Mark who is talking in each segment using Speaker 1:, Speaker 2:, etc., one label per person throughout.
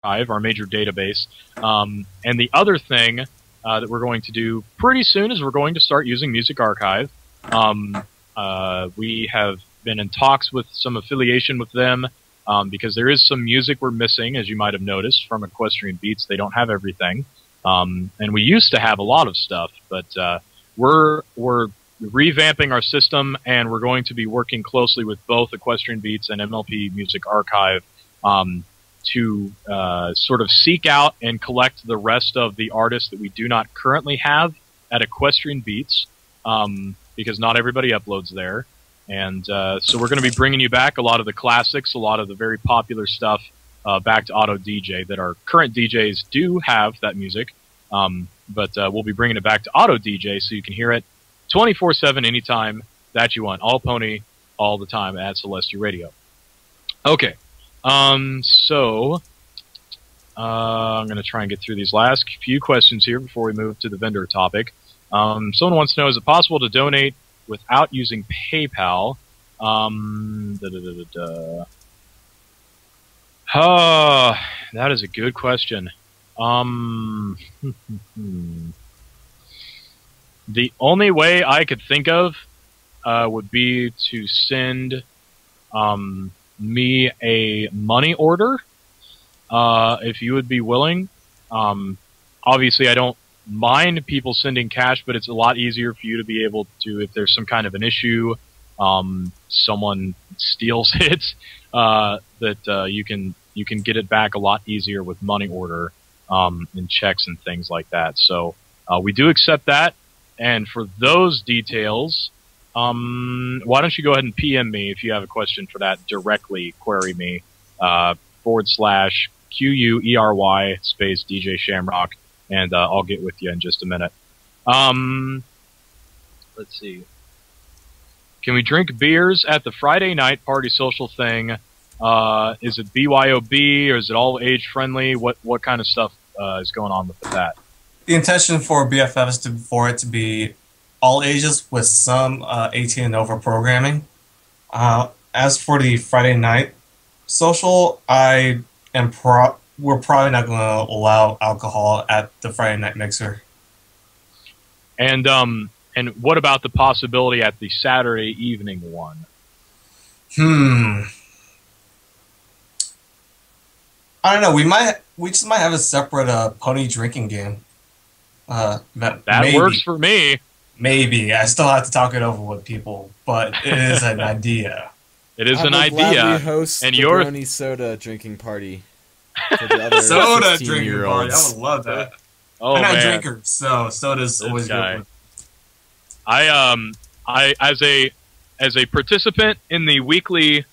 Speaker 1: Archive, our major database. And the other thing that we're going to do pretty soon is we're going to start using Music Archive. We have been in talks with some affiliation with them because there is some music we're missing, as you might have noticed, from Equestrian Beats. They don't have everything. And we used to have a lot of stuff, but we're revamping our system, and we're going to be working closely with both Equestrian Beats and MLP Music Archive to sort of seek out and collect the rest of the artists that we do not currently have at Equestrian Beats, because not everybody uploads there. And so we're going to be bringing you back a lot of the classics, a lot of the very popular stuff back to Auto DJ that our current DJs do have that music. But we'll be bringing it back to Auto DJ so you can hear it 24/7 anytime that you want. All Pony, all the time at Celestia Radio. Okay. So I'm going to try and get through these last few questions here before we move to the vendor topic. Someone wants to know, is it possible to donate without using PayPal? That is a good question. The only way I could think of would be to send me a money order, if you would be willing. Obviously, I don't mind people sending cash, but it's a lot easier for you to be able to, if there's some kind of an issue, someone steals it, that you can get it back a lot easier with money order and checks and things like that. So we do accept that, and for those details, why don't you go ahead and PM me if you have a question for that directly. Query me /QUERY space DJ Shamrock, and I'll get with you in just a minute. Let's see. Can we drink beers at the Friday night party social thing? Is it BYOB or is it all age friendly? What kind of stuff is going on with that?
Speaker 2: The intention for BFF is for it to be all ages with some 18 and over programming. As for the Friday night social, we're probably not going to allow alcohol at the Friday night mixer.
Speaker 1: And what about the possibility at the Saturday evening one?
Speaker 2: I don't know. We just might have a separate pony drinking game.
Speaker 1: That works for me.
Speaker 2: Maybe. I still have to talk it over with people, but it is an idea.
Speaker 1: It is an idea.
Speaker 3: Host
Speaker 1: and
Speaker 3: the
Speaker 1: your
Speaker 3: Brony soda drinking party. For the other
Speaker 2: soda drinking party. I would love that.
Speaker 1: Oh,
Speaker 2: I'm not a
Speaker 1: man.
Speaker 2: drinker, so soda's always good.
Speaker 1: I as a participant in the weekly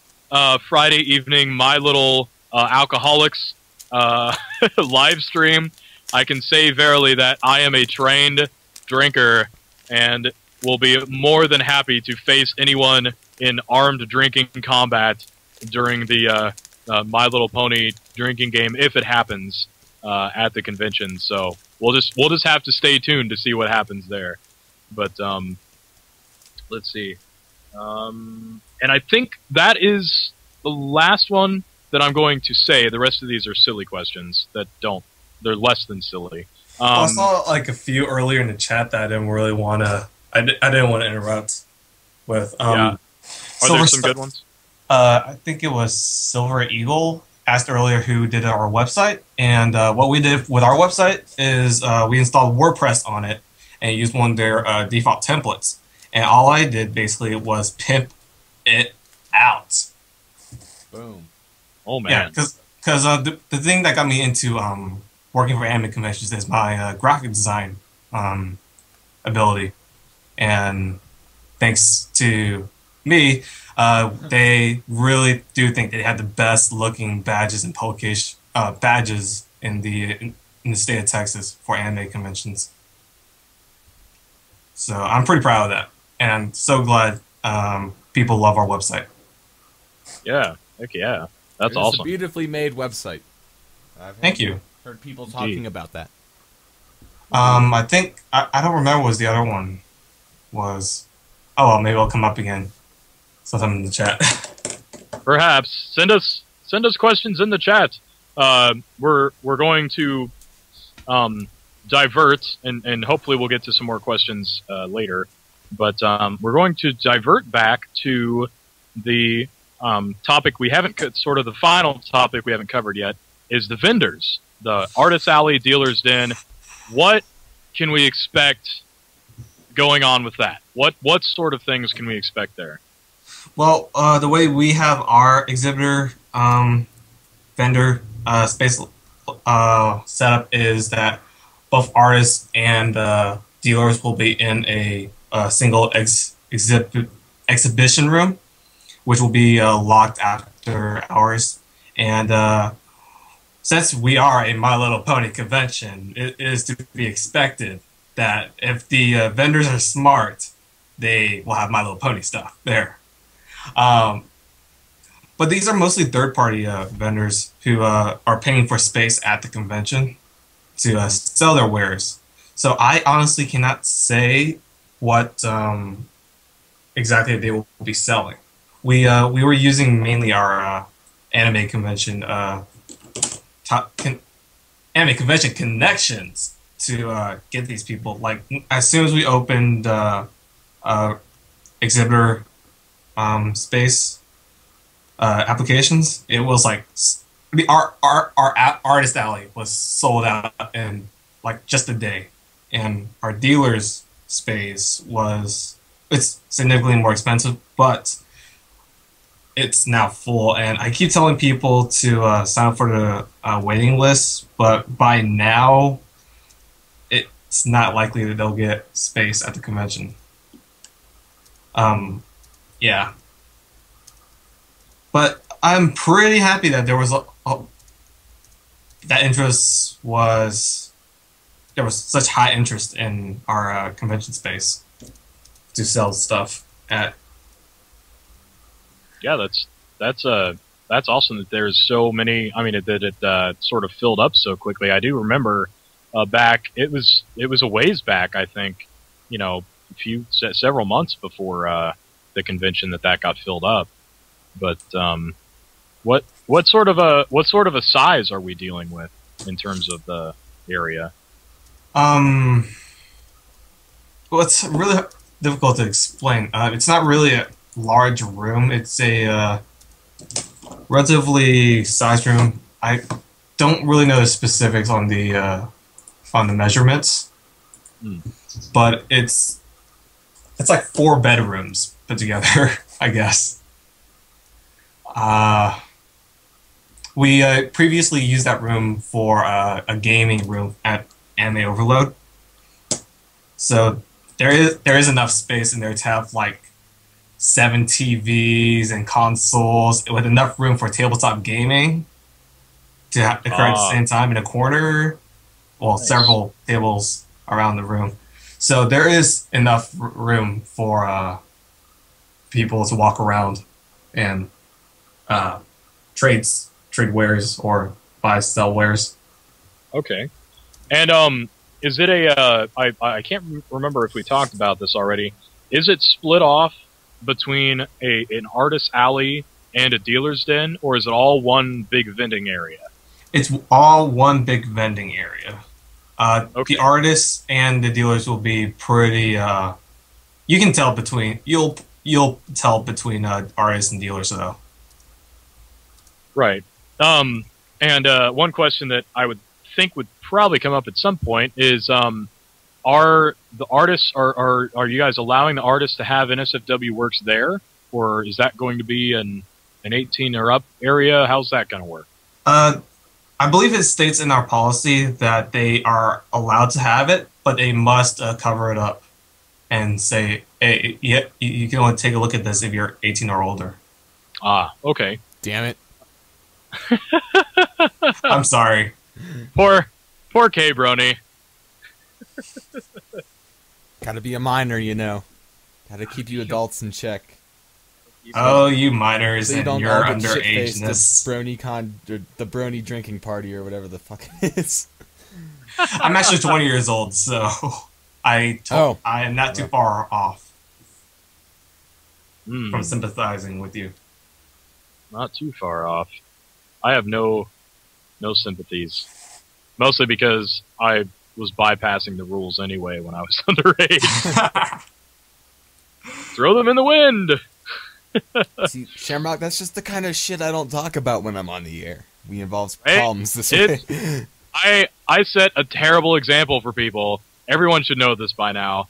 Speaker 1: Friday evening My Little Alcoholics live stream, I can say verily that I am a trained drinker and will be more than happy to face anyone in armed drinking combat during the My Little Pony drinking game if it happens at the convention. So we'll just have to stay tuned to see what happens there. But let's see. And I think that is the last one that I'm going to say. The rest of these are silly questions that they're less than silly.
Speaker 2: I saw like a few earlier in the chat that I didn't really want to. I didn't want to interrupt with.
Speaker 1: Yeah. Are there some good ones?
Speaker 2: I think it was Silver Eagle asked earlier who did our website, and what we did with our website is we installed WordPress on it and used one of their default templates. And all I did basically was pimp it out.
Speaker 3: Boom.
Speaker 1: Oh man.
Speaker 2: Yeah, because the thing that got me into working for anime conventions is my graphic design ability, and thanks to me, they really do think they had the best looking badges and badges in the state of Texas for anime conventions. So I'm pretty proud of that, and I'm so glad people love our website.
Speaker 1: Yeah, heck yeah, that's awesome.
Speaker 3: It's a beautifully made website.
Speaker 2: Thank you.
Speaker 3: Heard people talking about that.
Speaker 2: I think I don't remember what the other one was. Oh well, maybe it'll come up again sometime in the chat.
Speaker 1: Perhaps send us questions in the chat. we're going to divert, and hopefully we'll get to some more questions later. But we're going to divert back to the topic we haven't, sort of the final topic we haven't covered yet, is the vendors, the Artist Alley, Dealer's Den. What can we expect going on with that? What sort of things can we expect there?
Speaker 2: Well, the way we have our exhibitor vendor space set up is that both artists and dealers will be in a single exhibition room, which will be locked after hours. And since we are a My Little Pony convention, it is to be expected that if the vendors are smart, they will have My Little Pony stuff there. But these are mostly third-party vendors who are paying for space at the convention to sell their wares. So I honestly cannot say what exactly they will be selling. We were using mainly our anime convention anime convention connections to get these people. Like as soon as we opened exhibitor space applications, it was like our artist alley was sold out in like just a day, and our dealers space it's significantly more expensive, but it's now full. And I keep telling people to sign up for the waiting list, but by now it's not likely that they'll get space at the convention. Yeah. But I'm pretty happy that there was there was such high interest in our convention space to sell stuff at.
Speaker 1: Yeah, that's awesome that there's so many. I mean, it sort of filled up so quickly. I do remember back. It was a ways back. I think, several months before the convention that got filled up. But what sort of a size are we dealing with in terms of the area?
Speaker 2: Well, it's really difficult to explain. It's not really a large room. It's a relatively sized room. I don't really know the specifics on the measurements, but it's like 4 bedrooms put together, I guess. We previously used that room for a gaming room at Anime Overload. So there is enough space in there to have like 7 TVs and consoles with enough room for tabletop gaming to occur at the same time in a corner. Well, nice. Several tables around the room. So there is enough room for people to walk around and trade wares or buy, sell wares.
Speaker 1: Okay. And is it I can't remember if we talked about this already. Is it split off between an artist alley and a dealer's den, or is it all one big vending area?
Speaker 2: It's all one big vending area.
Speaker 1: Okay.
Speaker 2: The artists and the dealers will be pretty. You can tell between you'll tell between artists and dealers though.
Speaker 1: Right. And one question that I would think would probably come up at some point is, are the artists are you guys allowing the artists to have NSFW works there, or is that going to be an 18 or up area? How's that going to work?
Speaker 2: I believe it states in our policy that they are allowed to have it, but they must cover it up and say, hey, yeah, you can only take a look at this if you're 18 or older.
Speaker 1: Ah, okay.
Speaker 3: Damn it.
Speaker 2: I'm sorry.
Speaker 1: Poor KBrony.
Speaker 3: Gotta be a minor, Gotta keep you adults in check.
Speaker 2: Oh, you minors
Speaker 3: so you
Speaker 2: and your underageness.
Speaker 3: The Brony drinking party or whatever the fuck it is.
Speaker 2: I'm actually 20 years old, so I am not too far off from sympathizing with you.
Speaker 1: Not too far off. I have no No sympathies. Mostly because I was bypassing the rules anyway when I was underage. Throw them in the wind!
Speaker 3: See, Shamrock, that's just the kind of shit I don't talk about when I'm on the air. We involve problems this way.
Speaker 1: I set a terrible example for people. Everyone should know this by now.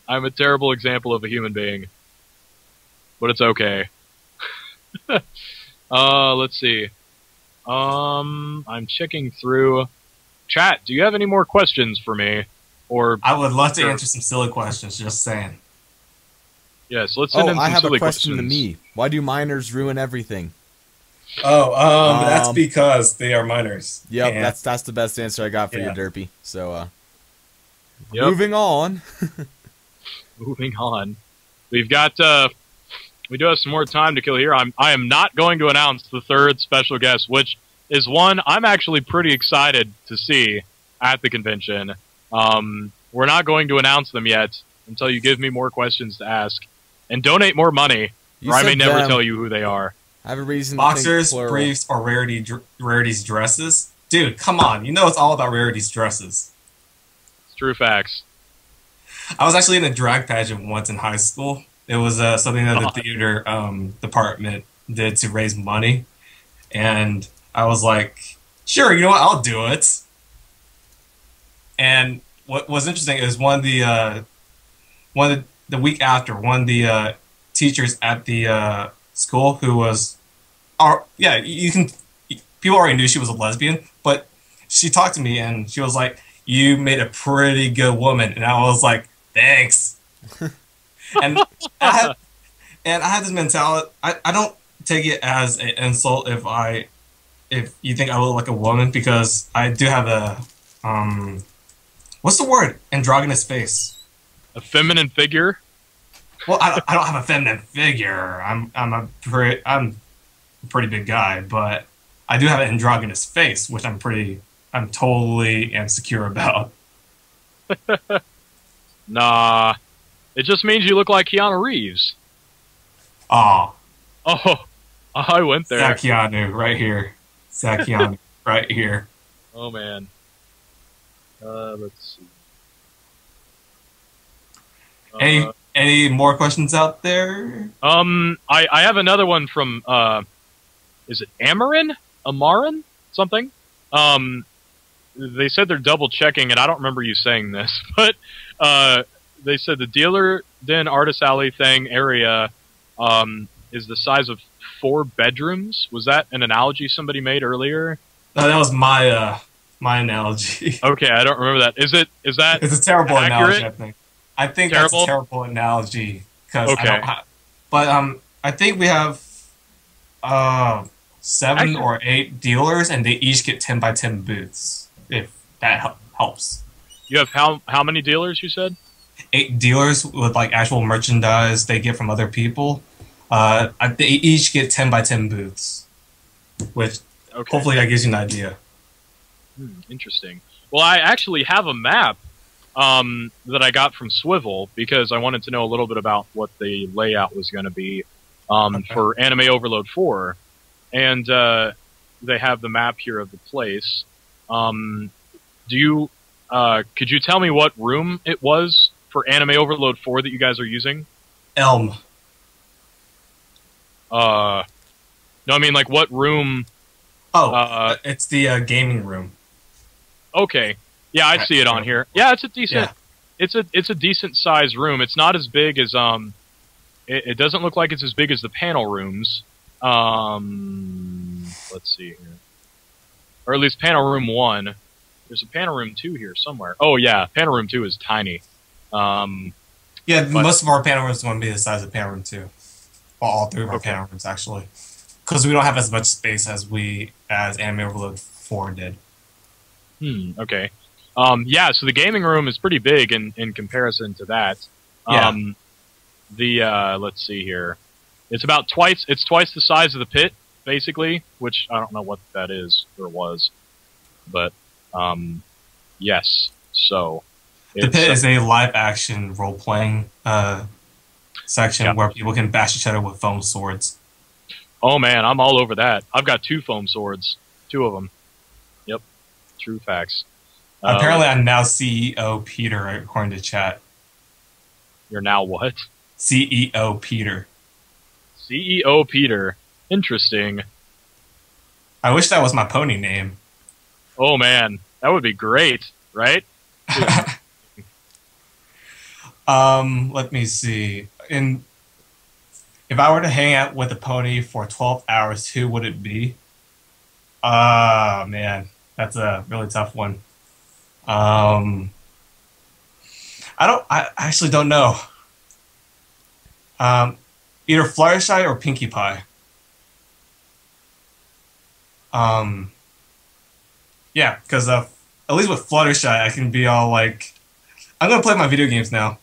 Speaker 1: I'm a terrible example of a human being. But it's okay. Let's see. I'm checking through. Chat, do you have any more questions for me? Or
Speaker 2: I would love to answer some silly questions, just saying.
Speaker 1: Yes, let's send in some
Speaker 3: I have
Speaker 1: silly
Speaker 3: a question
Speaker 1: questions.
Speaker 3: to me. Why do minors ruin everything?
Speaker 4: That's because they are minors.
Speaker 3: Yep,
Speaker 4: And
Speaker 3: that's the best answer I got for you,
Speaker 4: Yeah.
Speaker 3: Derpy. So,
Speaker 1: Yep.
Speaker 3: moving on.
Speaker 1: Moving on. We've got, we do have some more time to kill here. I am not going to announce the third special guest, which is one I'm actually pretty excited to see at the convention. We're not going to announce them yet until you give me more questions to ask. And donate more money,
Speaker 3: You
Speaker 1: or I may
Speaker 3: said
Speaker 1: never
Speaker 3: them.
Speaker 1: tell you who they are.
Speaker 3: I have a reason
Speaker 2: Boxers,
Speaker 3: to think plural.
Speaker 2: briefs, or rarities dresses? Dude, come on. You know it's all about rarities dresses.
Speaker 1: It's true facts.
Speaker 2: I was actually in a drag pageant once in high school. It was something that the theater department did to raise money. And I was like, sure, you know what? I'll do it. And what was interesting is the week after, one of the teachers at the school who was, people already knew she was a lesbian, but she talked to me and she was like, you made a pretty good woman. And I was like, thanks. and I had this mentality. I don't take it as an insult if you think I look like a woman, because I do have a what's the word? Androgynous face.
Speaker 1: A feminine figure?
Speaker 2: Well, I don't have a feminine figure. I'm a pretty big guy, but I do have an androgynous face, which I'm totally insecure about.
Speaker 1: Nah. It just means you look like Keanu Reeves.
Speaker 2: Oh,
Speaker 1: I went there.
Speaker 2: Zach Keanu right here. Zach Keanu right here.
Speaker 1: Oh, man. Let's see.
Speaker 2: Any more questions out there?
Speaker 1: I have another one from, is it Amarin? Something? They said they're double checking, and I don't remember you saying this, but, they said the Dealer Den Artist Alley thing area, is the size of 4 bedrooms. Was that an analogy somebody made earlier?
Speaker 2: No, that was my analogy.
Speaker 1: Okay, I don't remember that. Is that
Speaker 2: It's a terrible
Speaker 1: accurate?
Speaker 2: analogy, I think
Speaker 1: Terrible?
Speaker 2: that's a terrible analogy. Cause
Speaker 1: Okay.
Speaker 2: I don't but I think we have 7
Speaker 1: Actually-
Speaker 2: or 8 dealers, and they each get 10 by 10 booths, if that helps.
Speaker 1: You have how many dealers, you said?
Speaker 2: 8 dealers with like actual merchandise they get from other people. They each get 10 by 10 booths, which
Speaker 1: Okay.
Speaker 2: hopefully that gives you an idea.
Speaker 1: Interesting. Well, I actually have a map that I got from Swivel because I wanted to know a little bit about what the layout was going to be for Anime Overload 4. And they have the map here of the place. Could you tell me what room it was for Anime Overload 4 that you guys are using?
Speaker 2: Elm.
Speaker 1: No, I mean, like, what room?
Speaker 2: It's the gaming room.
Speaker 1: Okay. Yeah, I see it on here. Yeah, it's a decent.
Speaker 2: Yeah.
Speaker 1: It's a decent sized room. It's not as big as It doesn't look like it's as big as the panel rooms. Let's see here, or at least panel room 1. There's a panel room 2 here somewhere. Oh yeah, panel room 2 is tiny.
Speaker 2: Most of our panel rooms are going to be the size of panel room 2. Well, all 3 of our panel rooms actually, because we don't have as much space as Anime Overload 4 did.
Speaker 1: Okay. Yeah, so the gaming room is pretty big in comparison to that. Let's see here. It's about twice the size of the pit, basically, which I don't know what that is or was. But yes. So
Speaker 2: The pit is a live action role playing section where people can bash each other with foam swords.
Speaker 1: Oh man, I'm all over that. I've got 2 foam swords, 2 of them. True facts.
Speaker 2: Apparently, I'm now CEO Peter, according to chat.
Speaker 1: You're now what?
Speaker 2: CEO Peter.
Speaker 1: CEO Peter. Interesting.
Speaker 2: I wish that was my pony name.
Speaker 1: Oh man, that would be great, right?
Speaker 2: Let me see. If I were to hang out with a pony for 12 hours, who would it be? Man, that's a really tough one. I actually don't know. Either Fluttershy or Pinkie Pie. Yeah, because at least with Fluttershy, I can be all like, I'm gonna play my video games now.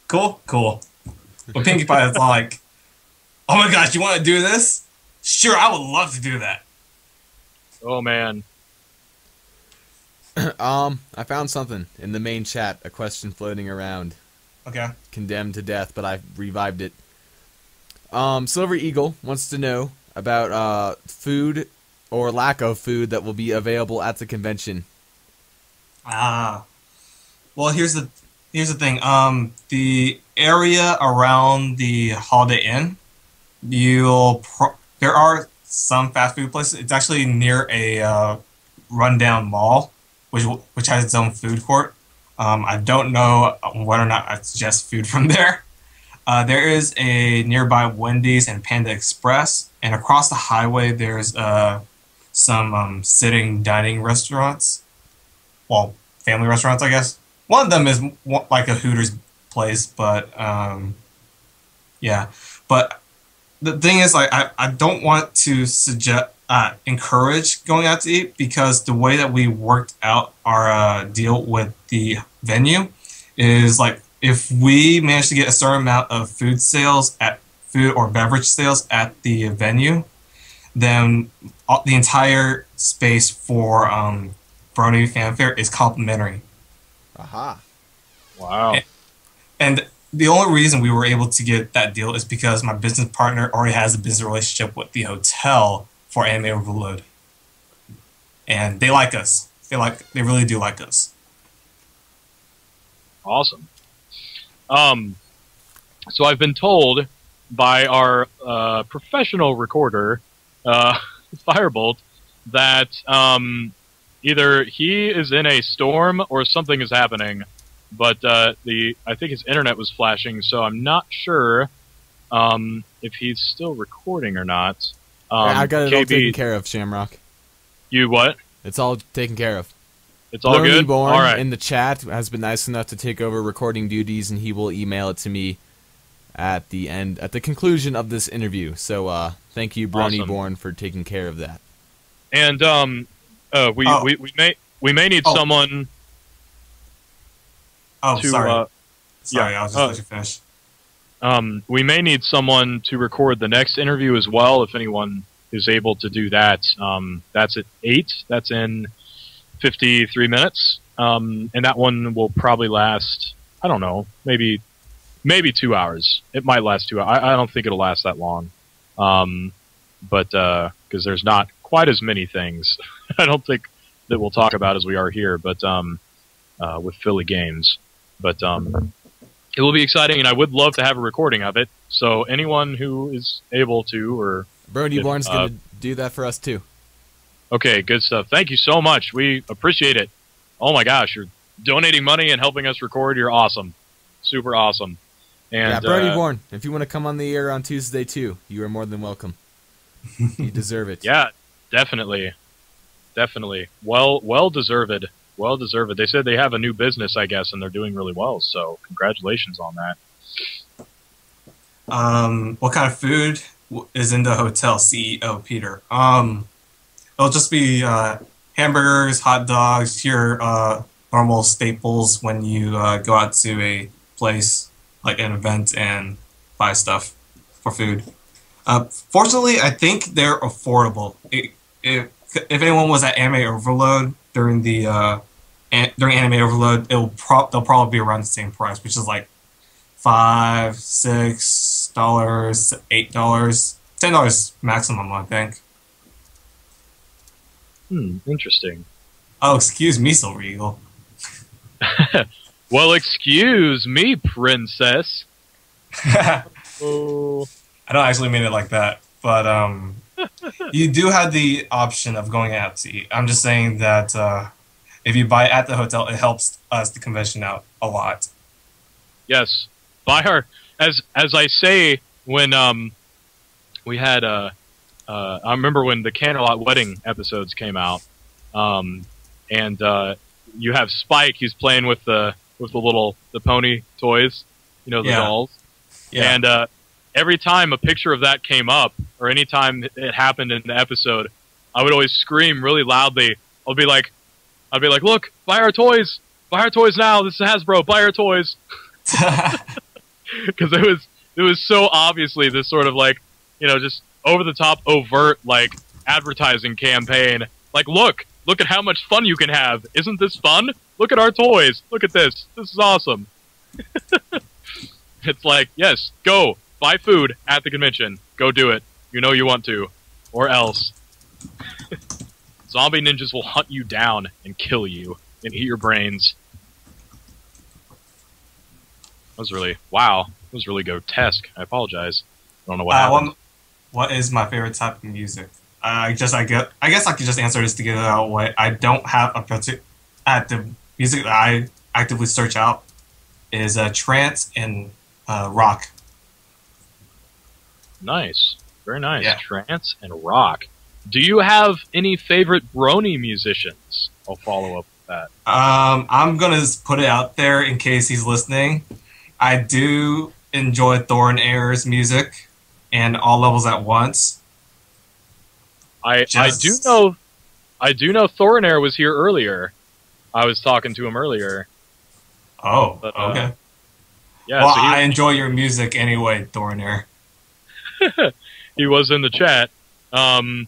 Speaker 2: Cool, cool. But Pinkie Pie is all like, oh my gosh, you want to do this? Sure, I would love to do that.
Speaker 1: Oh man.
Speaker 3: I found something in the main chat, a question floating around.
Speaker 2: Okay.
Speaker 3: Condemned to death, but I revived it. Silver Eagle wants to know about food or lack of food that will be available at the convention.
Speaker 2: Well, here's the thing. The area around the Holiday Inn, there are some fast food places. It's actually near a rundown mall, which has its own food court. I don't know whether or not I suggest food from there. There is a nearby Wendy's and Panda Express, and across the highway there's some sitting dining restaurants. Well, family restaurants, I guess. One of them is like a Hooters place, but yeah. But the thing is, like, I don't want to encourage going out to eat, because the way that we worked out our deal with the venue is, like, if we manage to get a certain amount of food or beverage sales at the venue, then the entire space for Brony Fan Fair is complimentary.
Speaker 3: Aha.
Speaker 1: Wow.
Speaker 2: And the only reason we were able to get that deal is because my business partner already has a business relationship with the hotel for Anime Overload. And they like us. They really do like us.
Speaker 1: Awesome. So I've been told by our professional recorder, Firebolt, that either he is in a storm or something is happening, but I think his internet was flashing, so I'm not sure if he's still recording or not.
Speaker 3: I got it all taken care of, Shamrock.
Speaker 1: You what?
Speaker 3: It's all taken care of.
Speaker 1: It's all good?
Speaker 3: Born
Speaker 1: all right.
Speaker 3: in the chat has been nice enough to take over recording duties, and he will email it to me at the conclusion of this interview. So thank you, Brony
Speaker 1: Awesome.
Speaker 3: Born, for taking care of that.
Speaker 1: And we may need someone.
Speaker 2: Oh,
Speaker 1: to,
Speaker 2: sorry. Sorry,
Speaker 1: yeah,
Speaker 2: I was just let you finish.
Speaker 1: We may need someone to record the next interview as well, if anyone is able to do that. That's at 8. That's in 53 minutes. And that one will probably last, I don't know, maybe 2 hours. It might last 2 hours. I don't think it'll last that long. But because there's not quite as many things I don't think that we'll talk about as we are here, but with Philly games. But it will be exciting, and I would love to have a recording of it. So anyone who is able to, or
Speaker 3: Brony Born's going to do that for us too.
Speaker 1: Okay, good stuff. Thank you so much. We appreciate it. Oh my gosh, you're donating money and helping us record. You're awesome. Super awesome. And,
Speaker 3: yeah, Brony Born, if you want to come on the air on Tuesday too, you are more than welcome. You deserve it.
Speaker 1: Yeah, definitely. Definitely. Well deserved. Well deserved. They said they have a new business, I guess, and they're doing really well, so congratulations on that.
Speaker 2: What kind of food is in the hotel, CEO Peter? It'll just be hamburgers, hot dogs, your normal staples when you go out to a place, like an event, and buy stuff for food. Fortunately, I think they're affordable. If anyone was at Anime Overload during Anime Overload, they'll probably be around the same price, which is like $5, $6, $8, $10 maximum, I think.
Speaker 1: Interesting.
Speaker 2: Oh, excuse me, Silver Eagle.
Speaker 1: Well, excuse me, princess. Oh.
Speaker 2: I don't actually mean it like that, but you do have the option of going out to eat. I'm just saying that if you buy at the hotel, it helps us the convention out a lot.
Speaker 1: Yes, buy our as I say when we had I remember when the Candlelight Wedding episodes came out, and you have Spike. He's playing with the pony toys, you know, the dolls. Yeah. And every time a picture of that came up, or any time it happened in the episode, I would always scream really loudly. I'd be like, look, buy our toys now. This is Hasbro, buy our toys. Because it was so obviously this sort of like, you know, just over the top, overt like advertising campaign. Like, look at how much fun you can have. Isn't this fun? Look at our toys. Look at this. This is awesome. It's like, yes, go buy food at the convention. Go do it. You know you want to, or else zombie ninjas will hunt you down and kill you and eat your brains. That was really grotesque. I apologize. I don't know what happened.
Speaker 2: What is my favorite type of music? I guess I could just answer this to get it out of the way. I don't have a particular. The music that I actively search out is trance and rock.
Speaker 1: Nice, very nice.
Speaker 2: Yeah.
Speaker 1: Trance and rock. Do you have any favorite Brony musicians? I'll follow up with that.
Speaker 2: I'm gonna put it out there in case he's listening. I do enjoy Thor and Air's music and All Levels at Once.
Speaker 1: I do know Thor and Air was here earlier. I was talking to him earlier.
Speaker 2: Oh,
Speaker 1: but,
Speaker 2: okay.
Speaker 1: Yeah,
Speaker 2: well,
Speaker 1: so
Speaker 2: I enjoy your music anyway, Thor and Air.
Speaker 1: He was in the chat, and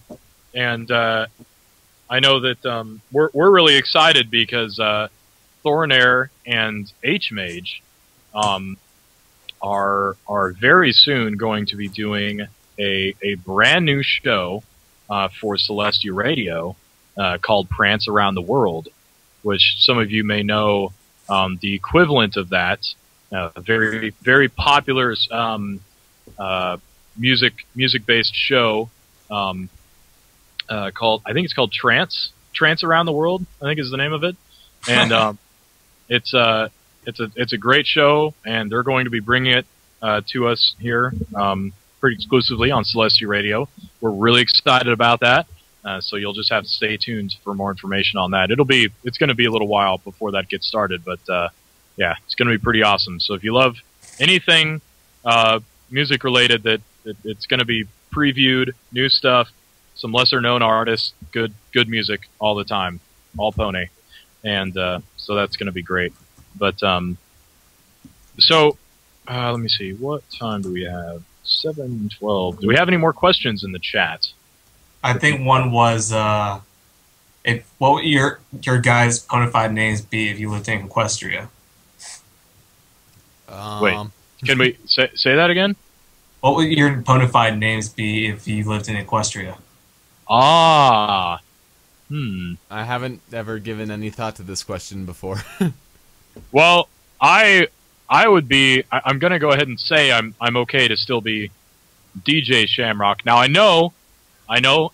Speaker 1: I know that we're really excited because Thor and Air and H-Mage are very soon going to be doing a brand new show for Celestia Radio called Prance Around the World, which some of you may know the equivalent of that, a very, very popular music-based show called, I think it's called Trance Around the World, I think is the name of it. And it's a great show, and they're going to be bringing it to us here pretty exclusively on Celestia Radio. We're really excited about that. So you'll just have to stay tuned for more information on that. It's going to be a little while before that gets started, but yeah, it's going to be pretty awesome. So if you love anything music related, that it's going to be previewed, new stuff, some lesser known artists, good music all the time, all pony, and so that's going to be great. But so let me see, what time do we have? 7:12. Do we have any more questions in the chat?
Speaker 2: I think one was, what would your guys' bona fide names be if you lived in Equestria?
Speaker 1: Wait, can we say that again?
Speaker 2: What would your bona fide names be if you lived in Equestria?
Speaker 3: I haven't ever given any thought to this question before.
Speaker 1: Well, I would be. I'm going to go ahead and say I'm okay to still be DJ Shamrock. Now I know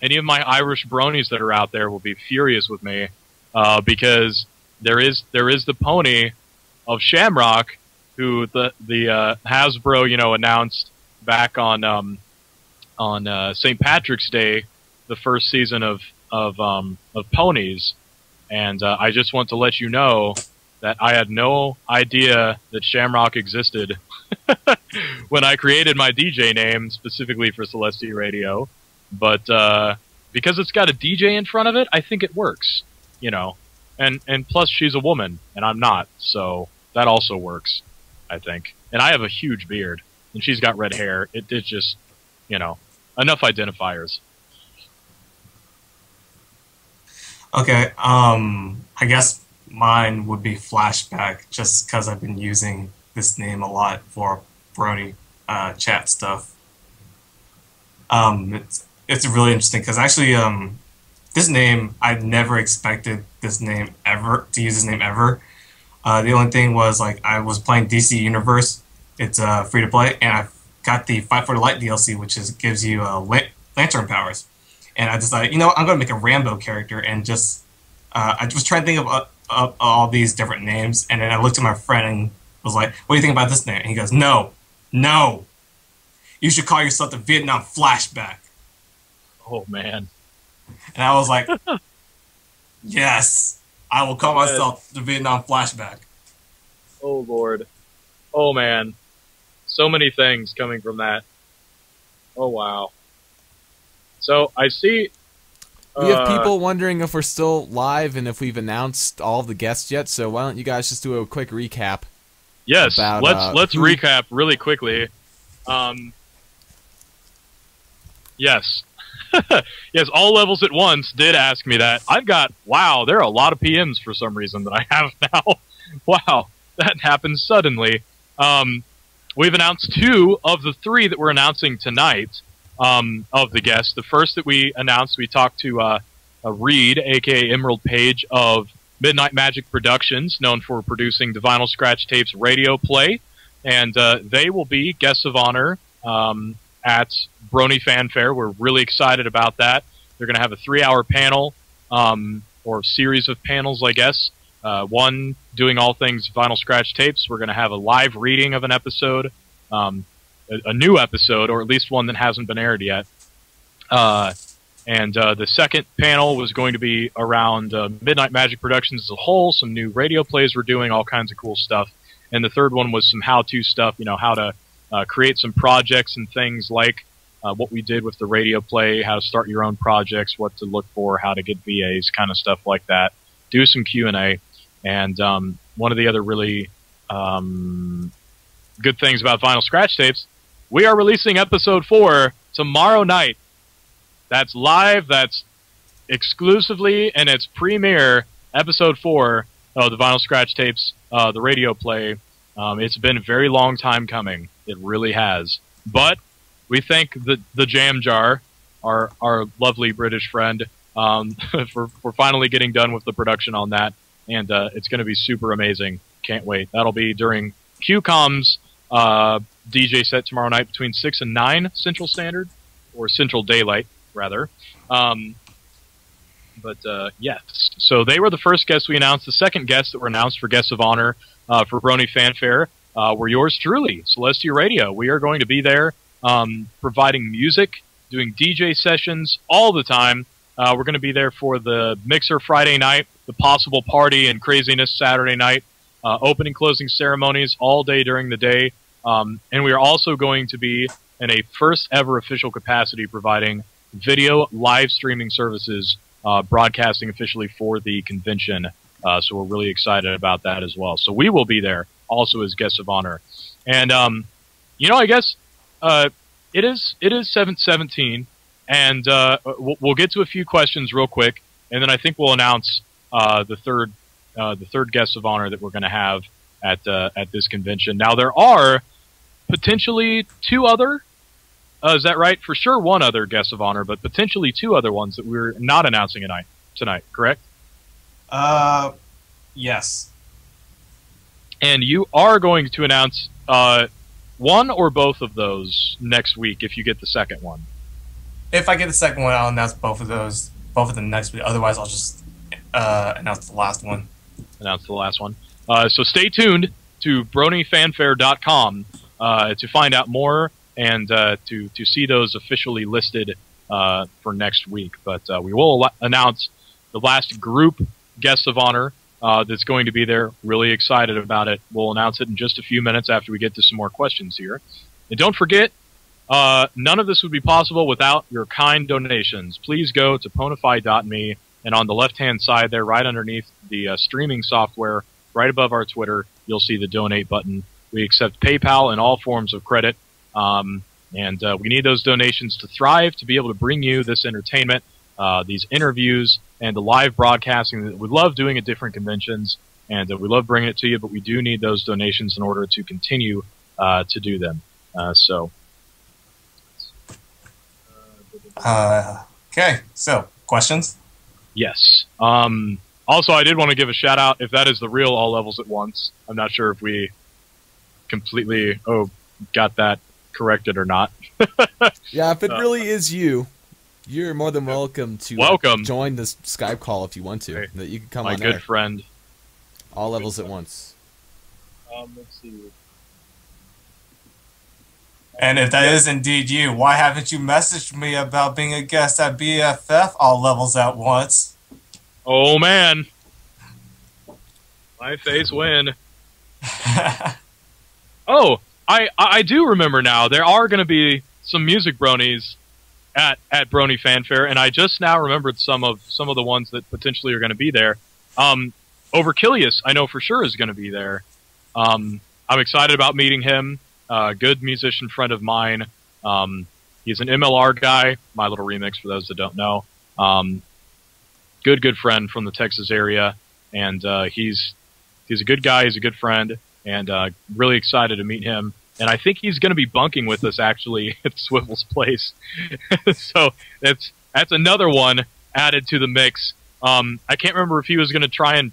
Speaker 1: any of my Irish bronies that are out there will be furious with me because there is the pony of Shamrock who the Hasbro announced back on St. Patrick's Day, the first season of ponies, and I just want to let you know that I had no idea that Shamrock existed when I created my DJ name specifically for Celestia Radio. But because it's got a DJ in front of it, I think it works, And plus, she's a woman, and I'm not, so that also works, I think. And I have a huge beard, and she's got red hair. It's just, enough identifiers.
Speaker 2: Okay, I guess mine would be Flashback, just because I've been using this name a lot for Brony chat stuff. It's really interesting because actually this name, I never expected this name ever, to use this name ever. The only thing was, like, I was playing DC Universe. It's free to play, and I got the Fight for the Light DLC, which gives you lantern powers. And I decided, you know, I'm going to make a Rambo character, and just I was trying to think of all these different names, and then I looked at my friend and was like, "What do you think about this name?" And he goes, "No, you should call yourself the Vietnam Flashback."
Speaker 1: Oh man!
Speaker 2: And I was like, "Yes, I will call myself the Vietnam Flashback."
Speaker 1: Oh Lord! Oh man! So many things coming from that. Oh wow! So I see.
Speaker 3: We have people wondering if we're still live and if we've announced all of the guests yet. So why don't you guys just do a quick recap?
Speaker 1: Yes,
Speaker 3: about,
Speaker 1: let's recap really quickly. Yes. Yes, All Levels at Once did ask me that. I've got, wow, there are a lot of PMs for some reason that I have now. Wow, that happened suddenly. We've announced 2 of the 3 that we're announcing tonight of the guests. The first that we announced, we talked to Reed, a.k.a. Emerald Page of Midnight Magic Productions, known for producing the Vinyl Scratch Tapes radio play. And they will be guests of honor at Brony Fan Fair. We're really excited about that. They're going to have a 3-hour panel, or series of panels, I guess. One doing all things Vinyl Scratch Tapes. We're going to have a live reading of an episode, a new episode, or at least one that hasn't been aired yet. And the second panel was going to be around Midnight Magic Productions as a whole, some new radio plays we're doing, all kinds of cool stuff. And the third one was some how-to stuff, you know, how to create some projects and things like what we did with the radio play, how to start your own projects, what to look for, how to get VAs, kind of stuff like that. Do some Q&A. And one of the other really good things about Vinyl Scratch Tapes, we are releasing episode 4 tomorrow night. That's live, that's exclusively, and it's premiere episode 4 of the Vinyl Scratch Tapes, the radio play. It's been a very long time coming. It really has. But we thank the Jam Jar, our lovely British friend, for finally getting done with the production on that. And it's going to be super amazing. Can't wait. That'll be during Qcom's DJ set tomorrow night between 6 and 9 Central Standard, or Central Daylight, rather. Yes. So they were the first guests we announced. The second guests that were announced for guests of honor for Brony Fan Fair were yours truly, Celestia Radio. We are going to be there providing music, doing DJ sessions all the time. We're going to be there for the Mixer Friday night, the Possible Party and Craziness Saturday night, opening closing ceremonies all day during the day. And we are also going to be in a first ever official capacity providing video live streaming services, broadcasting officially for the convention. So we're really excited about that as well. So we will be there also as guests of honor. And, you know, I guess it is 7/17, and we'll get to a few questions real quick, and then I think we'll announce the third guest of honor that we're going to have at this convention. Now, there are potentially 2 other, is that right? For sure 1 other guest of honor, but potentially 2 other ones that we're not announcing tonight, correct?
Speaker 2: Yes.
Speaker 1: And you are going to announce one or both of those next week if you get the second one.
Speaker 2: If I get the second one, I'll announce both of them next week. Otherwise, I'll just announce the last one.
Speaker 1: Announce the last one. So stay tuned to BronyFanFair.com to find out more and to see those officially listed for next week. But we will announce the last group guest of honor that's going to be there. Really excited about it. We'll announce it in just a few minutes after we get to some more questions here. And don't forget, none of this would be possible without your kind donations. Please go to ponify.me, and on the left-hand side there, right underneath the streaming software, right above our Twitter, you'll see the donate button. We accept PayPal and all forms of credit, and we need those donations to thrive, to be able to bring you this entertainment, these interviews, and the live broadcasting that we love doing at different conventions, and we love bringing it to you, but we do need those donations in order to continue to do them.
Speaker 2: Okay, so questions?
Speaker 1: Yes. Also, I did want to give a shout out if that is the real All Levels at Once. I'm not sure if we completely got that corrected or not.
Speaker 3: Yeah, if it really is you, you're more than welcome to join this Skype call if you want to. That you can come on
Speaker 1: my good friend.
Speaker 3: All Levels at Once.
Speaker 1: Let's see.
Speaker 2: And if that is indeed you, why haven't you messaged me about being a guest at BFF All Levels at Once?
Speaker 1: Oh man, my face win. Oh, I do remember now. There are going to be some music bronies at Brony Fan Fair, and I just now remembered some of the ones that potentially are going to be there. Overkillius, I know for sure is going to be there. I'm excited about meeting him. Good musician friend of mine. He's an MLR guy. My Little Remix, for those that don't know. Good friend from the Texas area, and he's a good guy. He's a good friend, and really excited to meet him. And I think he's going to be bunking with us actually at Swivel's place. So that's another one added to the mix. I can't remember if he was going to try and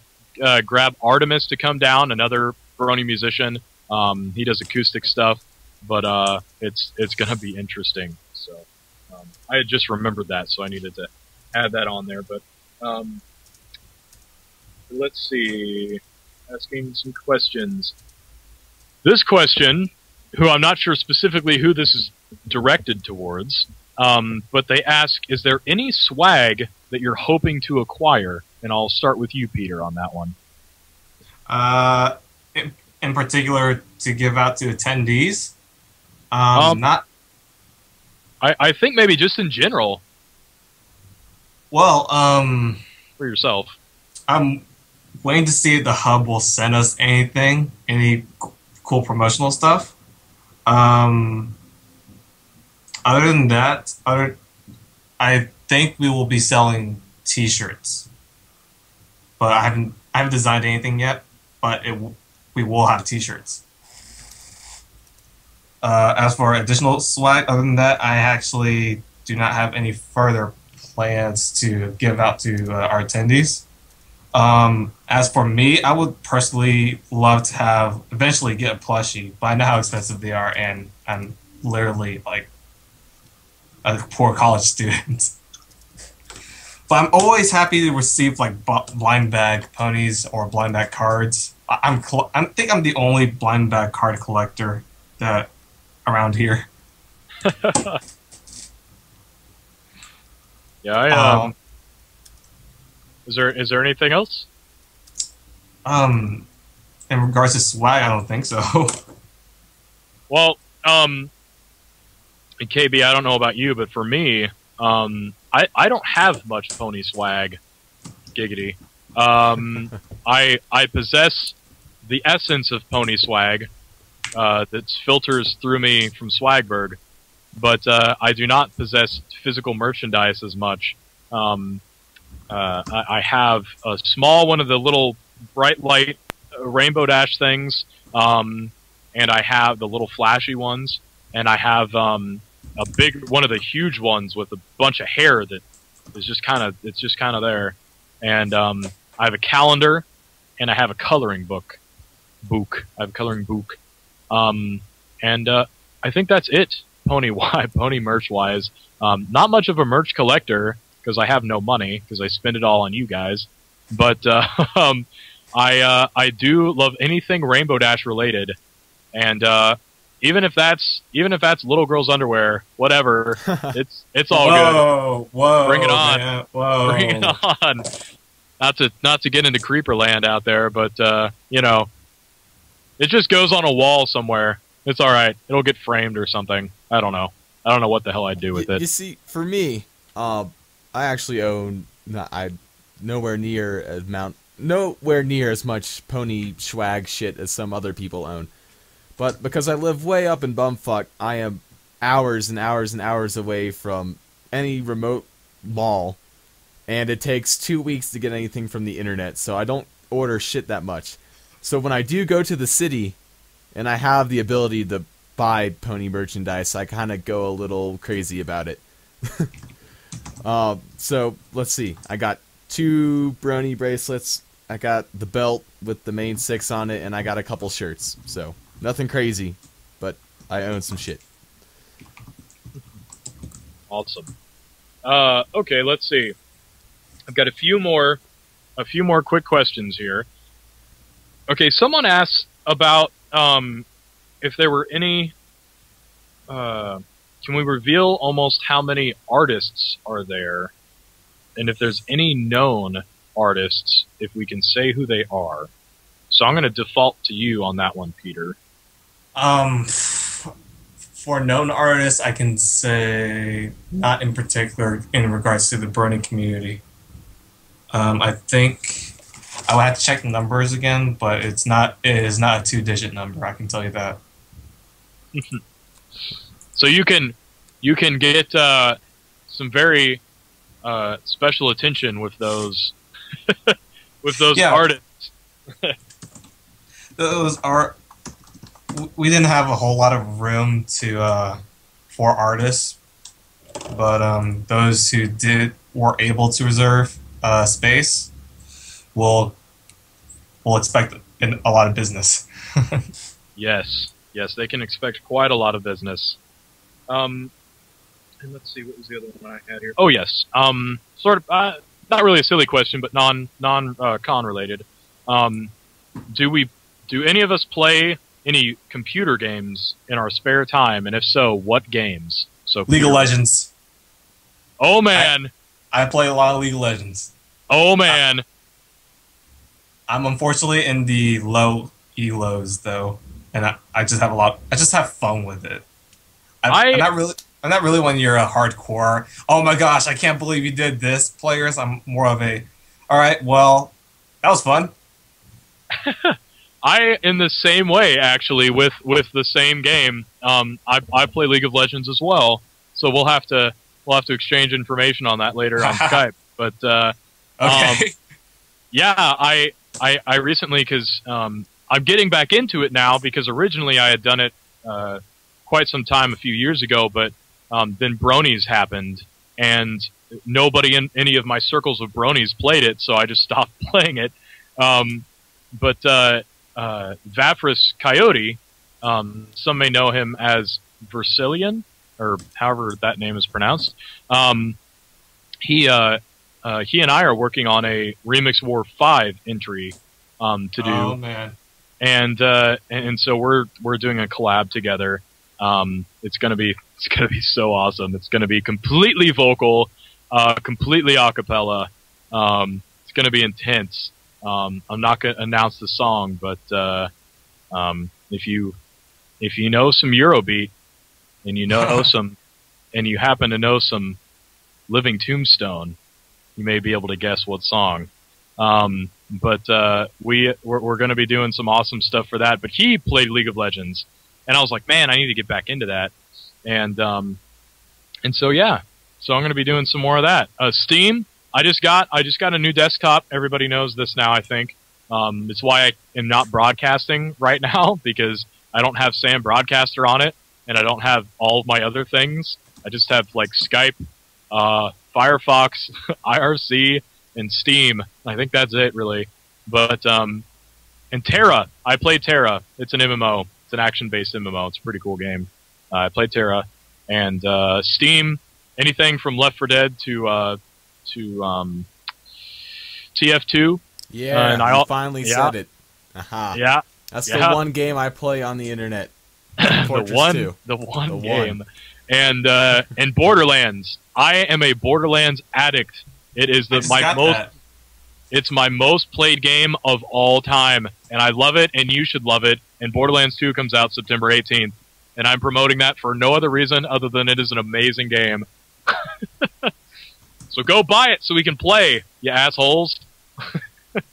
Speaker 1: grab Artemis to come down, another Brony musician. He does acoustic stuff, but it's going to be interesting. So I had just remembered that, so I needed to add that on there. But let's see, asking some questions. This question, who I'm not sure specifically who this is directed towards, but they ask, is there any swag that you're hoping to acquire? And I'll start with you, Peter, on that one.
Speaker 2: In particular, to give out to attendees? I
Speaker 1: think maybe just in general.
Speaker 2: Well,
Speaker 1: for yourself.
Speaker 2: I'm waiting to see if the hub will send us anything, any cool promotional stuff. Other than that, I think we will be selling T-shirts, but I haven't designed anything yet. But we will have T-shirts. As for additional swag, other than that, I actually do not have any further plans to give out to our attendees. As for me, I would personally love to eventually get a plushie, but I know how expensive they are, and I'm literally like a poor college student. But I'm always happy to receive like blind bag ponies or blind bag cards. I think I'm the only blind bag card collector that around here.
Speaker 1: Yeah, Is there anything else?
Speaker 2: In regards to swag, I don't think so.
Speaker 1: Well, KB, I don't know about you, but for me, I don't have much pony swag. Giggity. I possess the essence of pony swag that filters through me from Swagberg, but I do not possess physical merchandise as much. I have a small one of the little bright light Rainbow Dash things, and I have the little flashy ones, and I have a big one of the huge ones with a bunch of hair that is just kind of there, and I have a calendar, and I have a coloring book. I have a coloring book, and I think that's it. Pony merch wise, not much of a merch collector because I have no money because I spend it all on you guys. But I do love anything Rainbow Dash related, and even if that's little girls' underwear, whatever, it's all good.
Speaker 2: Whoa,
Speaker 1: bring it on,
Speaker 2: man. Whoa.
Speaker 1: Bring it on. Not to get into Creeperland out there, but you know, it just goes on a wall somewhere. It's all right. It'll get framed or something. I don't know what the hell I'd do with it.
Speaker 3: You see, for me, I actually own nowhere near as much pony swag shit as some other people own. But because I live way up in bumfuck, I am hours and hours and hours away from any remote mall, and it takes 2 weeks to get anything from the internet, so I don't order shit that much. So when I do go to the city, and I have the ability to buy pony merchandise, I kind of go a little crazy about it. So let's see. I got 2 Brony bracelets. I got the belt with the main 6 on it, and I got a couple shirts. So nothing crazy, but I own some shit.
Speaker 1: Awesome. Okay, let's see. I've got a few more quick questions here. Okay, someone asked about if there were any. Can we reveal almost how many artists are there, and if there's any known artists, if we can say who they are? So I'm going to default to you on that one, Peter.
Speaker 2: For known artists, I can say not in particular in regards to the Brony community. I think I would have to check the numbers again, but it is not a 2-digit number. I can tell you that.
Speaker 1: So you can get some very special attention with those artists.
Speaker 2: Those are. We didn't have a whole lot of room for artists, but those who were able to reserve space will expect a lot of business.
Speaker 1: Yes, they can expect quite a lot of business. And let's see, what was the other one I had here? Oh yes, sort of not really a silly question, but non con related. Do any of us play any computer games in our spare time, and if so, what games? So
Speaker 2: League of Legends.
Speaker 1: Oh man,
Speaker 2: I play a lot of League of Legends.
Speaker 1: Oh man,
Speaker 2: I'm unfortunately in the low elos though, and I just have I just have fun with it. I'm not really when you're a hardcore. Oh my gosh, I can't believe you did this. Players, I'm more of a. All right, well, that was fun.
Speaker 1: I in the same way actually with the same game. I play League of Legends as well, so we'll have to exchange information on that later on Skype. But
Speaker 2: okay,
Speaker 1: yeah, I recently, because I'm getting back into it now, because originally I had done it quite some time a few years ago, but then Bronies happened and nobody in any of my circles of Bronies played it, so I just stopped playing it. But Vafris Coyote, some may know him as Versilian, or however that name is pronounced. He and I are working on a Remix War 5 entry to do.
Speaker 2: Oh man!
Speaker 1: And so we're doing a collab together. It's gonna be so awesome. It's gonna be completely vocal, completely a cappella. It's gonna be intense. I'm not gonna announce the song, but if you know some Eurobeat and you know and you happen to know some Living Tombstone, you may be able to guess what song. But we're going to be doing some awesome stuff for that. But he played League of Legends, and I was like, man, I need to get back into that. And so yeah, so I'm going to be doing some more of that. Steam, I just got a new desktop. Everybody knows this now, I think. It's why I am not broadcasting right now, because I don't have Sam Broadcaster on it, and I don't have all of my other things. I just have like Skype, Firefox, IRC, and Steam. I think that's it, really. But and Terra, I played Terra. It's an MMO. It's an action-based MMO. It's a pretty cool game. I played Terra, and Steam. Anything from Left 4 Dead to TF2.
Speaker 3: Yeah, and I finally said it. Aha.
Speaker 1: Yeah,
Speaker 3: that's the one game I play on the internet.
Speaker 1: The one game. And Borderlands. I am a Borderlands addict. It is it's my most played game of all time, and I love it, and you should love it. And Borderlands 2 comes out September 18th, and I'm promoting that for no other reason other than it is an amazing game. So go buy it so we can play, you assholes. But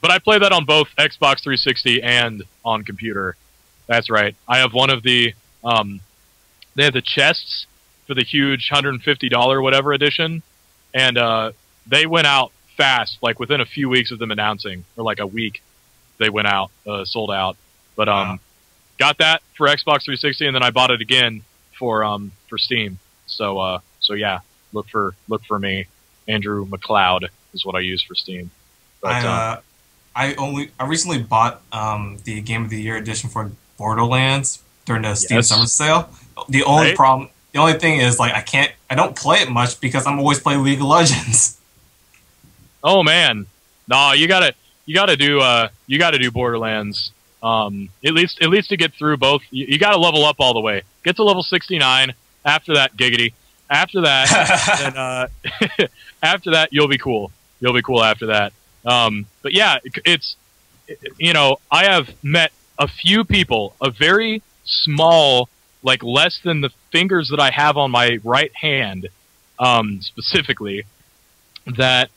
Speaker 1: I play that on both Xbox 360 and on computer. That's right. I have one of the they have the chests for the huge $150 whatever edition, and they went out fast, like within a few weeks of them announcing, or like a week, they went out, sold out. But got that for Xbox 360, and then I bought it again for Steam. So yeah, look for me. Andrew McLeod is what I use for Steam. But,
Speaker 2: I recently bought the Game of the Year edition for Borderlands during the Steam Summer Sale. The only thing is, like, I don't play it much because I'm always playing League of Legends.
Speaker 1: Oh man, no, you gotta do Borderlands. At least to get through both, you gotta level up all the way. Get to level 69. After that, giggity. After that, then, after that, you'll be cool. You'll be cool after that. But yeah, I have met a few people, a very small, like less than the fingers that I have on my right hand, specifically, that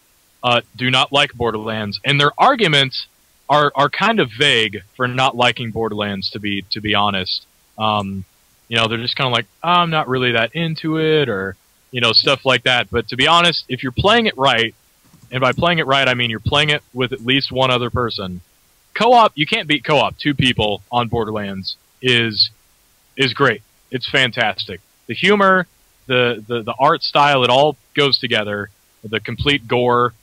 Speaker 1: do not like Borderlands, and their arguments are kind of vague for not liking Borderlands. To be honest, they're just kind of like, I'm not really that into it, or stuff like that. But to be honest, if you're playing it right, and by playing it right, I mean you're playing it with at least one other person. Co-op, you can't beat co-op. 2 people on Borderlands is great. It's fantastic. The humor, the art style, it all goes together. The complete gore.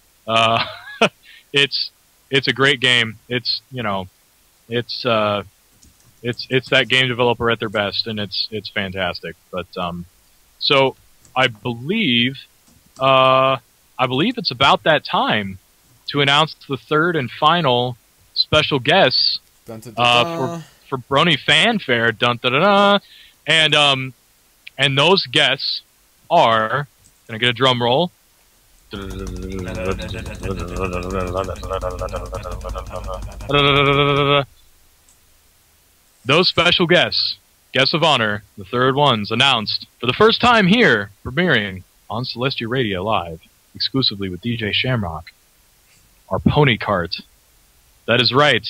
Speaker 1: It's a great game. It's that game developer at their best, and it's fantastic. But so I believe it's about that time to announce the third and final special guests for Brony Fan Fair. Dun, da, da, da. And those guests are, can I get a drum roll? Those special guests of honor, the third ones announced for the first time here, premiering on Celestia Radio Live, exclusively with DJ Shamrock, are Pony Kart. That is right.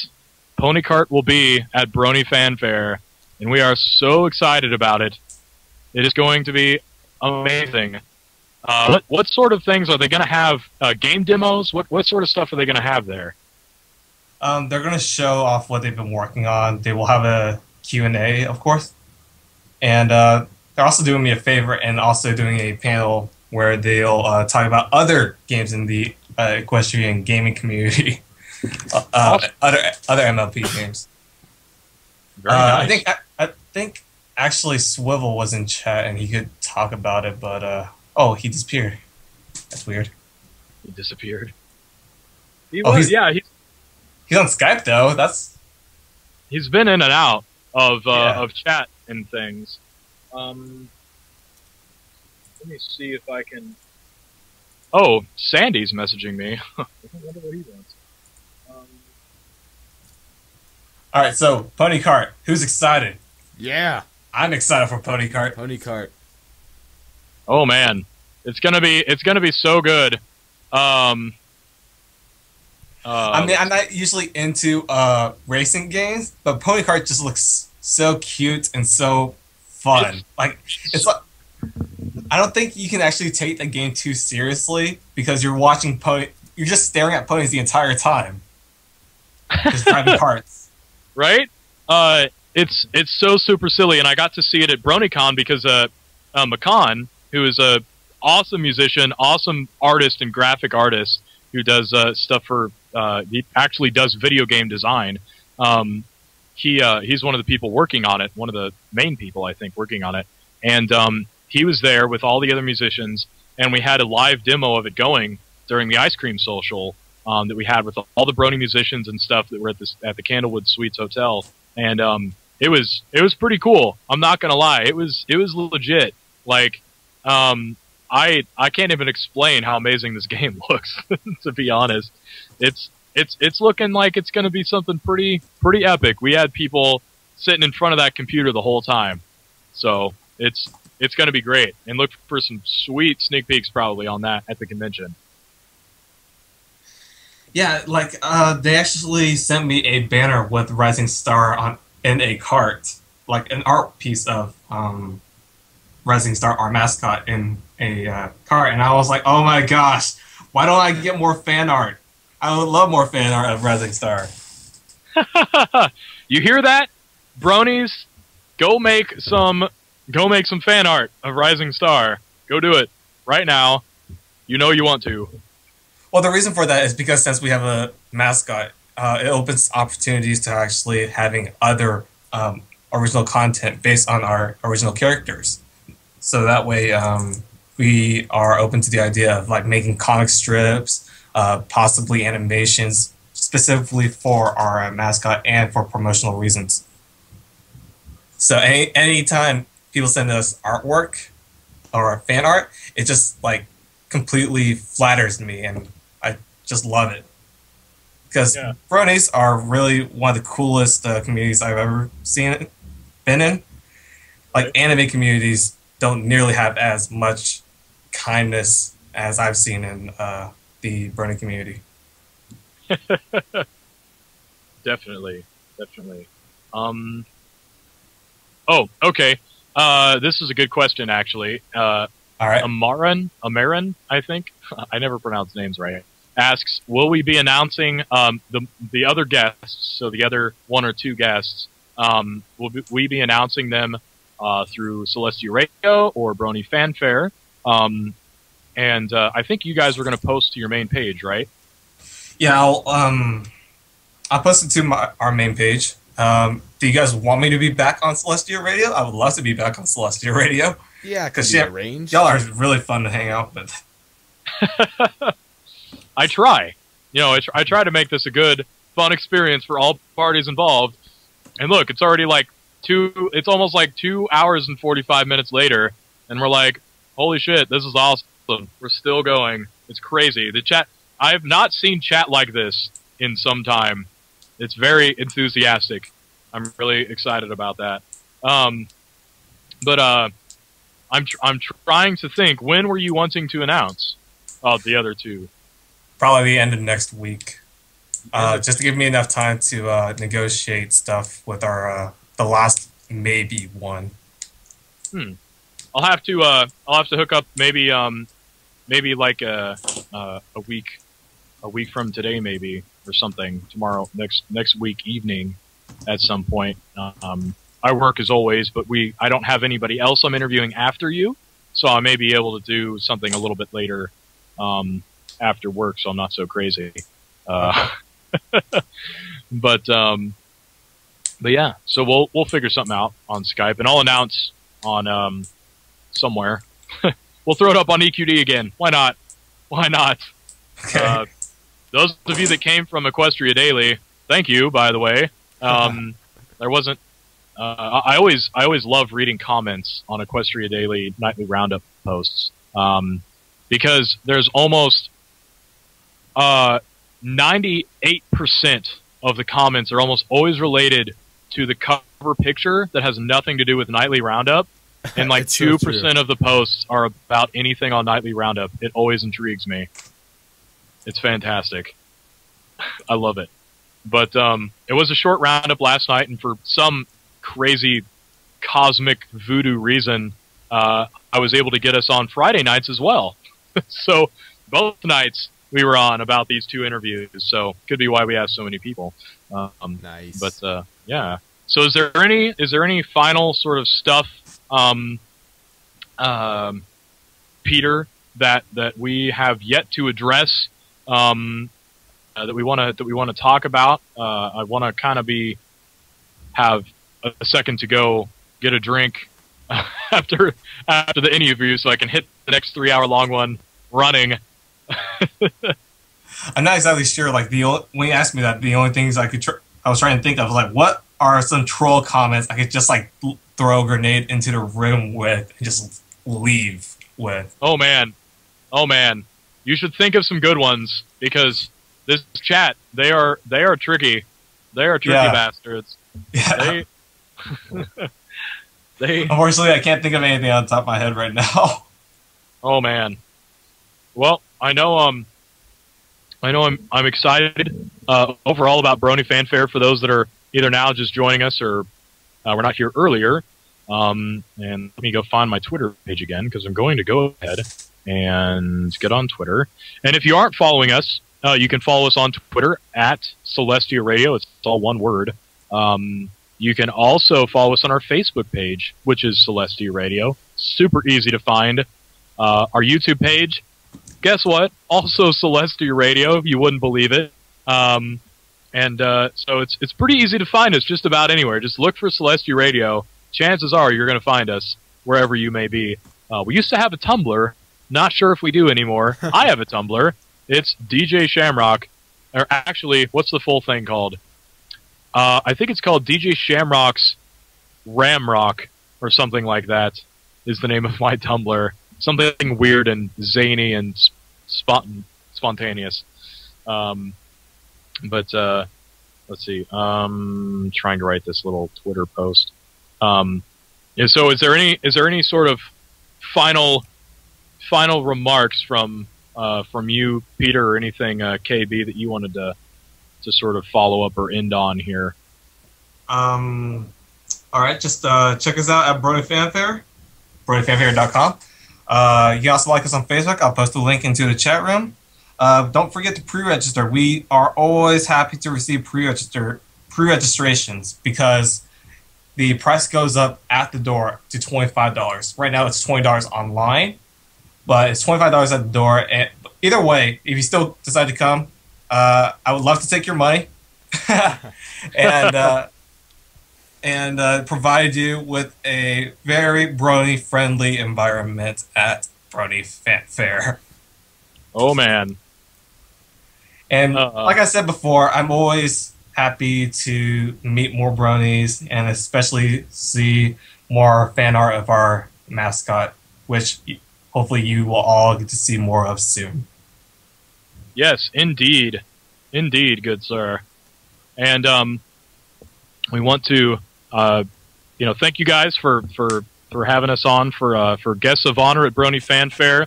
Speaker 1: Pony Kart will be at Brony Fan Fair, and we are so excited about it. It is going to be amazing. What sort of things are they going to have? Game demos? What sort of stuff are they going to have there?
Speaker 2: They're going to show off what they've been working on. They will have a Q&A, of course. And they're also doing me a favor and also doing a panel where they'll talk about other games in the equestrian gaming community. Other MLP games.
Speaker 1: Very nice.
Speaker 2: I think actually Swivel was in chat and he could talk about it, but he disappeared. That's weird.
Speaker 1: He disappeared.
Speaker 2: He's on Skype though.
Speaker 1: He's been in and out of chat and things. Let me see if I can. Oh, Sandy's messaging me. I wonder what he wants.
Speaker 2: All right, so Pony Kart. Who's excited?
Speaker 3: Yeah,
Speaker 2: I'm excited for Pony Kart.
Speaker 3: Pony Kart.
Speaker 1: Oh man, it's gonna be so good.
Speaker 2: I mean, I'm not usually into racing games, but Pony Kart just looks so cute and so fun. It's like, I don't think you can actually take the game too seriously because you're watching you're just staring at ponies the entire time. Just driving karts.
Speaker 1: Right? It's so super silly, and I got to see it at BronyCon because Makan, who is a awesome musician, awesome artist and graphic artist who does stuff for he actually does video game design. He's one of the people working on it, one of the main people I think working on it, and he was there with all the other musicians, and we had a live demo of it going during the ice cream social that we had with all the Brony musicians and stuff that were at the Candlewood Suites Hotel, and it was pretty cool. I'm not gonna lie, it was legit. Like, I can't even explain how amazing this game looks. To be honest, it's looking like it's gonna be something pretty epic. We had people sitting in front of that computer the whole time, so it's gonna be great. And look for some sweet sneak peeks probably on that at the convention.
Speaker 2: Yeah, like they actually sent me a banner with Rising Star in a cart, like an art piece of Rising Star, our mascot, in a cart, and I was like, oh my gosh, why don't I get more fan art? I would love more fan art of Rising Star.
Speaker 1: You hear that, Bronies? Go make some fan art of Rising Star. Go do it right now. You know you want to.
Speaker 2: Well, the reason for that is because since we have a mascot, it opens opportunities to actually having other original content based on our original characters. So that way, we are open to the idea of like making comic strips, possibly animations, specifically for our mascot and for promotional reasons. So anytime people send us artwork or fan art, it just like completely flatters me, and I just love it. Because bronies are really one of the coolest communities I've ever been in. Like anime communities don't nearly have as much kindness as I've seen in the Brony community.
Speaker 1: Definitely. Oh, okay. This is a good question, actually.
Speaker 2: All right.
Speaker 1: Amaran, I think. I never pronounce names right. Asks, will we be announcing the other guests, so the other one or two guests, will we be announcing them through Celestia Radio or Brony Fan Fair? And I think you guys were going to post to your main page, right?
Speaker 2: Yeah, I'll post it to our main page. Do you guys want me to be back on Celestia Radio? I would love to be back on Celestia Radio.
Speaker 3: Yeah, because
Speaker 2: y'all are really fun to hang out with.
Speaker 1: I try. I try to make this a good, fun experience for all parties involved. And look, it's already like it's almost like 2 hours and 45 minutes later, and we're like, holy shit, this is awesome. We're still going. It's crazy. The chat, I have not seen chat like this in some time. It's very enthusiastic. I'm really excited about that. But I'm trying to think, when were you wanting to announce the other two?
Speaker 2: Probably the end of next week. Just to give me enough time to negotiate stuff with our the last maybe one.
Speaker 1: I'll have to hook up maybe like a week from today, maybe, or something, tomorrow, next week evening at some point. I work as always, but I don't have anybody else I'm interviewing after you, so I may be able to do something a little bit later after work, so I'm not so crazy. But yeah, so we'll figure something out on Skype, and I'll announce on somewhere. We'll throw it up on EQD again. Why not? Okay. Those of you that came from Equestria Daily, thank you, by the way. There wasn't. I always love reading comments on Equestria Daily nightly roundup posts because there's almost 98% of the comments are almost always related to the cover picture that has nothing to do with nightly roundup, and like 2% of the posts are about anything on nightly roundup. It always intrigues me. It's fantastic. I love it. But it was a short roundup last night, and for some crazy cosmic voodoo reason, I was able to get us on Friday nights as well. So both nights we were on about these two interviews, so could be why we have so many people.
Speaker 3: Nice.
Speaker 1: But yeah. So is there any final sort of stuff, Peter, that we have yet to address, that we want to talk about? I want to kind of have a second to go get a drink after the interview, so I can hit the next 3-hour-long one running.
Speaker 2: I'm not exactly sure. Like when you asked me that, the only things I was trying to think of was like, what are some troll comments I could just like throw a grenade into the room with and just leave with?
Speaker 1: Oh man, you should think of some good ones, because this chat, they are tricky. They are tricky bastards.
Speaker 2: Yeah.
Speaker 1: They
Speaker 2: Unfortunately, I can't think of anything on the top of my head right now.
Speaker 1: Oh man. Well, I know I'm excited overall about Brony Fan Fair, for those that are either now just joining us or were not here earlier. And let me go find my Twitter page again, because I'm going to go ahead and get on Twitter. And if you aren't following us, you can follow us on Twitter at Celestia Radio. It's all one word. You can also follow us on our Facebook page, which is Celestia Radio. Super easy to find. Our YouTube page, guess what? Also Celestia Radio, if you wouldn't believe it. So it's pretty easy to find us just about anywhere. Just look for Celestia Radio. Chances are you're going to find us wherever you may be. We used to have a Tumblr. Not sure if we do anymore. I have a Tumblr. It's DJ Shamrock. Or actually, what's the full thing called? I think it's called DJ Shamrock's Ramrock or something like that is the name of my Tumblr. Something weird and zany and spontaneous. Let's see. Trying to write this little Twitter post. So is there any sort of final remarks from you, Peter, or anything, KB, that you wanted to sort of follow up or end on here?
Speaker 2: All right, just check us out at Brony Fan Fair, BronyFanFair.com. You can also like us on Facebook. I'll post a link into the chat room. Don't forget to pre-register. We are always happy to receive pre-registrations because the price goes up at the door to $25. Right now it's $20 online, but it's $25 at the door. And either way, if you still decide to come, I would love to take your money and provide you with a very Brony-friendly environment at Brony Fan Fair.
Speaker 1: Oh, man.
Speaker 2: And like I said before, I'm always happy to meet more Bronies and especially see more fan art of our mascot, which hopefully you will all get to see more of soon.
Speaker 1: Yes, indeed. Indeed, good sir. And we want to thank you guys for having us on for guests of honor at Brony Fan Fair.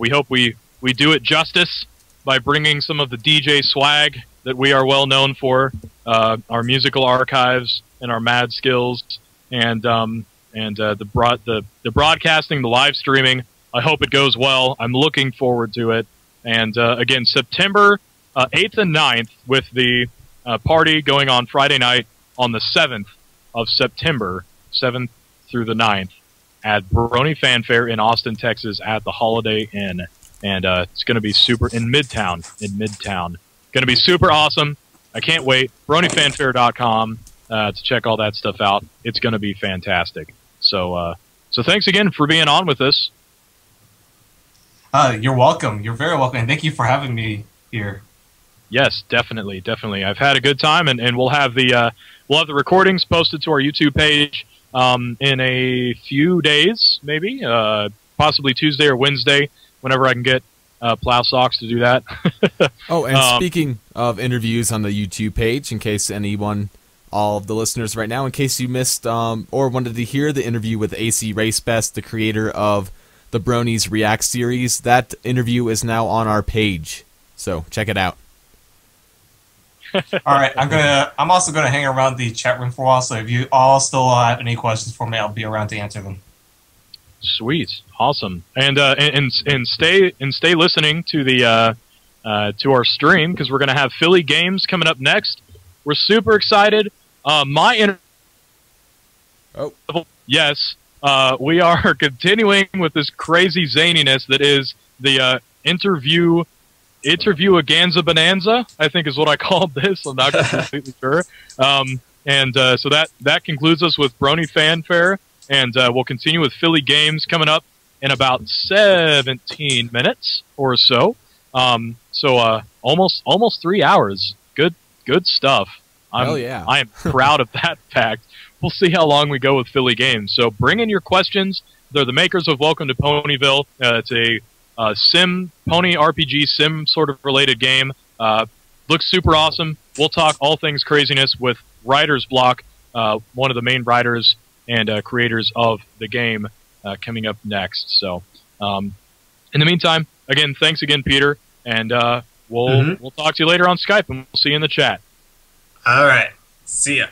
Speaker 1: We hope we do it justice by bringing some of the DJ swag that we are well known for, our musical archives and our mad skills, and the broadcasting, the live streaming. I hope it goes well. I'm looking forward to it. And again, September 8th and 9th, with the party going on Friday night on the 7th of September, 7th through the 9th, at Brony Fan Fair in Austin, Texas, at the Holiday Inn. And it's going to be super in Midtown. Going to be super awesome. I can't wait. BronyFanFair.com to check all that stuff out. It's going to be fantastic. So thanks again for being on with us.
Speaker 2: You're welcome. You're very welcome. And thank you for having me here.
Speaker 1: Yes, definitely. I've had a good time, and we'll have the recordings posted to our YouTube page in a few days, maybe, possibly Tuesday or Wednesday, whenever I can get Plow Socks to do that.
Speaker 3: Oh, and speaking of interviews on the YouTube page, in case all of the listeners right now, in case you missed or wanted to hear the interview with AC Racebest, the creator of the Bronies React series, that interview is now on our page, so check it out.
Speaker 2: All right, I'm also gonna hang around the chat room for a while, so if you all still have any questions for me, I'll be around to answer them.
Speaker 1: Sweet, awesome, and stay listening to the to our stream, because we're gonna have Philly games coming up next. We're super excited. Yes, we are continuing with this crazy zaniness that is the interview Aganza Bonanza, I think is what I called this. I'm not completely sure. So that concludes us with Brony Fan Fair, and we'll continue with Philly games coming up in about 17 minutes or so. Almost 3 hours. Good stuff.
Speaker 3: Hell yeah.
Speaker 1: I am proud of that fact. We'll see how long we go with Philly games. So bring in your questions. They're the makers of Welcome to Ponyville. It's a pony RPG sim sort of related game. Looks super awesome. We'll talk all things craziness with Writer's Block, one of the main writers and creators of the game, coming up next. So in the meantime, again, thanks again, Peter, and we'll talk to you later on Skype, and we'll see you in the chat.
Speaker 4: All right. See ya.